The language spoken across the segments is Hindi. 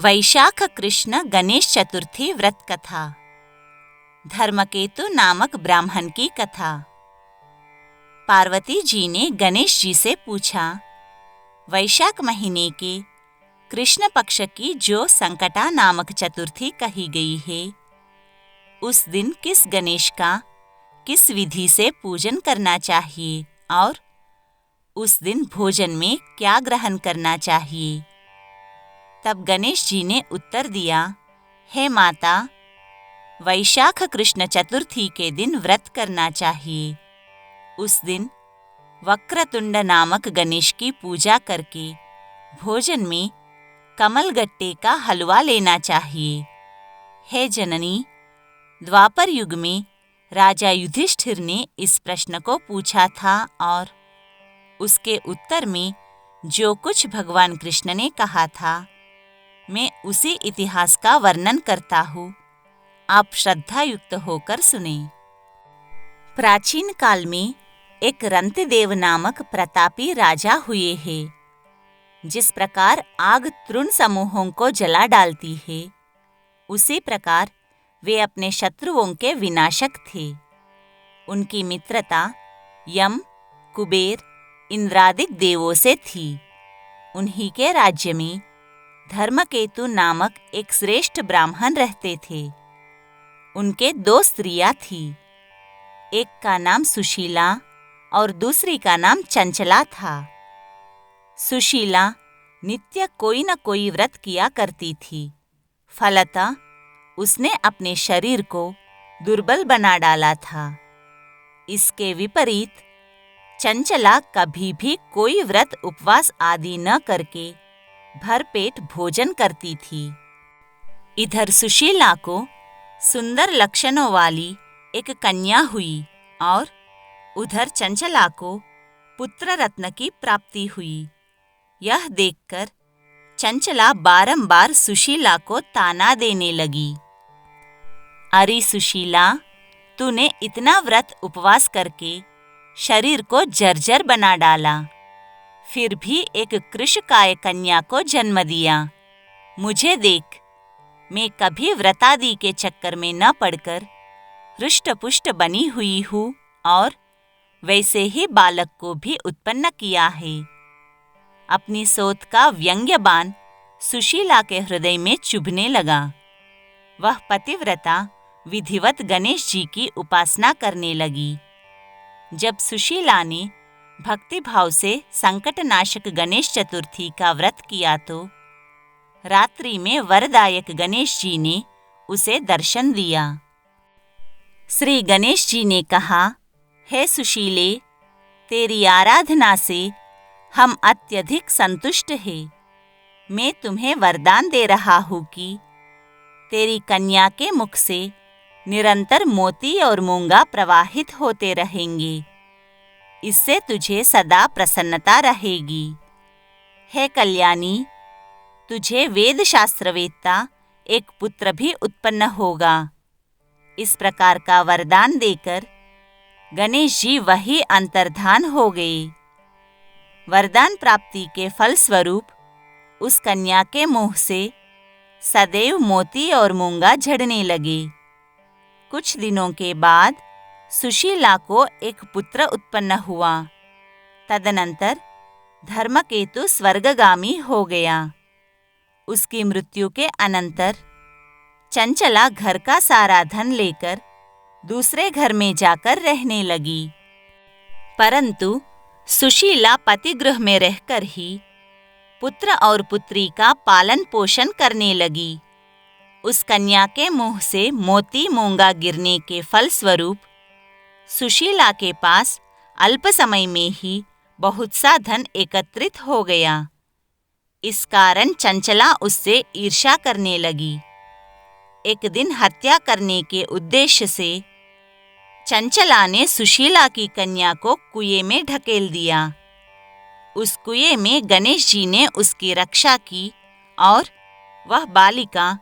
वैशाख कृष्ण गणेश चतुर्थी व्रत कथा। धर्मकेतु नामक ब्राह्मण की कथा। पार्वती जी ने गणेश जी से पूछा, वैशाख महीने के कृष्ण पक्ष की जो संकटा नामक चतुर्थी कही गई है, उस दिन किस गणेश का किस विधि से पूजन करना चाहिए और उस दिन भोजन में क्या ग्रहण करना चाहिए। तब गणेश जी ने उत्तर दिया, हे माता, वैशाख कृष्ण चतुर्थी के दिन व्रत करना चाहिए। उस दिन वक्रतुंड नामक गणेश की पूजा करके भोजन में कमलगट्टे का हलवा लेना चाहिए। हे जननी, द्वापर युग में राजा युधिष्ठिर ने इस प्रश्न को पूछा था और उसके उत्तर में जो कुछ भगवान कृष्ण ने कहा था, मैं उसी इतिहास का वर्णन करता हूँ। आप श्रद्धायुक्त होकर सुने। प्राचीन काल में एक रंतदेव नामक प्रतापी राजा हुए हैं। जिस प्रकार आग तृण समूहों को जला डालती है, उसी प्रकार वे अपने शत्रुओं के विनाशक थे। उनकी मित्रता यम, कुबेर, इंद्रादिक देवों से थी। उन्हीं के राज्य में धर्मकेतु नामक एक श्रेष्ठ ब्राह्मण रहते थे। उनके दो स्त्रियां थीं। एक का नाम सुशीला और दूसरी का नाम चंचला था। सुशीला नित्य कोई न कोई व्रत किया करती थी। फलतः उसने अपने शरीर को दुर्बल बना डाला था। इसके विपरीत चंचला कभी भी कोई व्रत उपवास आदि न करके भरपेट भोजन करती थी। इधर सुशीला को सुंदर लक्षणों वाली एक कन्या हुई और उधर चंचला को पुत्र रत्न की प्राप्ति हुई। यह देखकर चंचला बारंबार सुशीला को ताना देने लगी, अरे सुशीला, तूने इतना व्रत उपवास करके शरीर को जर्जर बना डाला, फिर भी एक कृशकाय कन्या को जन्म दिया। मुझे देख, मैं कभी व्रतादि के चक्कर में न पड़कर हृष्टपुष्ट बनी हुई हूँ और वैसे ही बालक को भी उत्पन्न किया है। अपनी सोच का व्यंग्य बाण सुशीला के हृदय में चुभने लगा। वह पतिव्रता विधिवत गणेश जी की उपासना करने लगी। जब सुशीला ने भक्ति भाव से संकटनाशक गणेश चतुर्थी का व्रत किया तो रात्रि में वरदायक गणेश जी ने उसे दर्शन दिया। श्री गणेश जी ने कहा, हे सुशीले, तेरी आराधना से हम अत्यधिक संतुष्ट हैं। मैं तुम्हें वरदान दे रहा हूँ कि तेरी कन्या के मुख से निरंतर मोती और मूंगा प्रवाहित होते रहेंगे। इससे तुझे सदा प्रसन्नता रहेगी। हे कल्याणी, तुझे वेद शास्त्रवेत्ता एक पुत्र भी उत्पन्न होगा। इस प्रकार का वरदान देकर गणेश जी वही अंतर्धान हो गए। वरदान प्राप्ति के फलस्वरूप उस कन्या के मुंह से सदैव मोती और मूंगा झड़ने लगे। कुछ दिनों के बाद सुशीला को एक पुत्र उत्पन्न हुआ। तदनंतर धर्मकेतु स्वर्गगामी हो गया। उसकी मृत्यु के अनंतर चंचला घर का सारा धन लेकर दूसरे घर में जाकर रहने लगी। परंतु सुशीला पतिगृह में रहकर ही पुत्र और पुत्री का पालन पोषण करने लगी। उस कन्या के मुंह से मोती मूंगा गिरने के फलस्वरूप सुशीला के पास अल्प समय में ही बहुत सा धन एकत्रित हो गया। इस कारण चंचला उससे ईर्ष्या करने लगी। एक दिन हत्या करने के उद्देश्य से चंचला ने सुशीला की कन्या को कुएं में ढकेल दिया। उस कुएं में गणेश जी ने उसकी रक्षा की और वह बालिका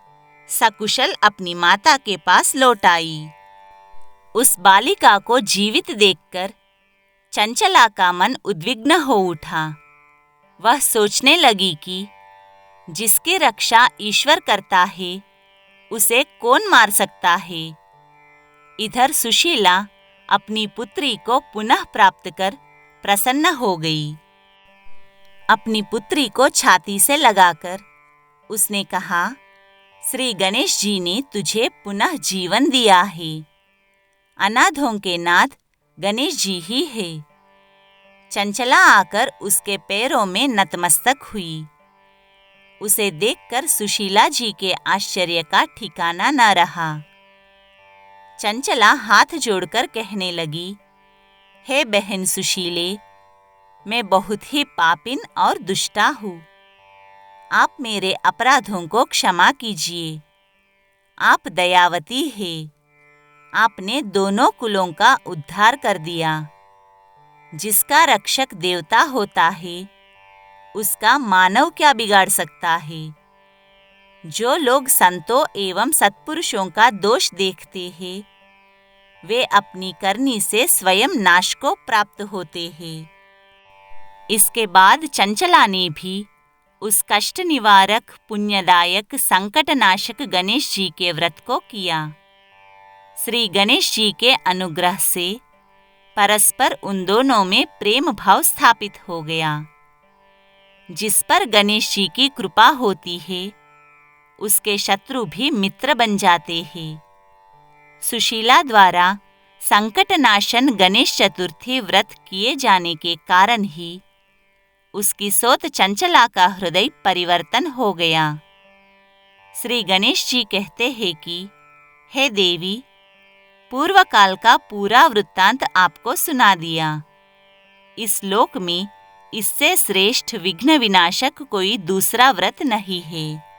सकुशल अपनी माता के पास लौट आई। उस बालिका को जीवित देखकर चंचला का मन उद्विग्न हो उठा। वह सोचने लगी कि जिसकी रक्षा ईश्वर करता है उसे कौन मार सकता है। इधर सुशीला अपनी पुत्री को पुनः प्राप्त कर प्रसन्न हो गई। अपनी पुत्री को छाती से लगाकर उसने कहा, श्री गणेश जी ने तुझे पुनः जीवन दिया है। अनाथों के नाथ गणेश जी ही है। चंचला आकर उसके पैरों में नतमस्तक हुई। उसे देखकर सुशीला जी के आश्चर्य का ठिकाना न रहा। चंचला हाथ जोड़कर कहने लगी, हे बहन सुशीले, मैं बहुत ही पापिन और दुष्टा हूँ। आप मेरे अपराधों को क्षमा कीजिए। आप दयावती है। आपने दोनों कुलों का उद्धार कर दिया। जिसका रक्षक देवता होता है उसका मानव क्या बिगाड़ सकता है। जो लोग संतों एवं सत्पुरुषों का दोष देखते हैं वे अपनी करनी से स्वयं नाश को प्राप्त होते हैं। इसके बाद चंचला ने भी उस कष्ट निवारक पुण्यदायक संकटनाशक गणेश जी के व्रत को किया। श्री गणेश जी के अनुग्रह से परस्पर उन दोनों में प्रेम भाव स्थापित हो गया। जिस पर गणेश जी की कृपा होती है उसके शत्रु भी मित्र बन जाते हैं। सुशीला द्वारा संकटनाशन गणेश चतुर्थी व्रत किए जाने के कारण ही उसकी सोत चंचला का हृदय परिवर्तन हो गया। श्री गणेश जी कहते हैं कि हे देवी, पूर्व काल का पूरा वृत्तांत आपको सुना दिया। इस लोक में इससे श्रेष्ठ विघ्न विनाशक कोई दूसरा व्रत नहीं है।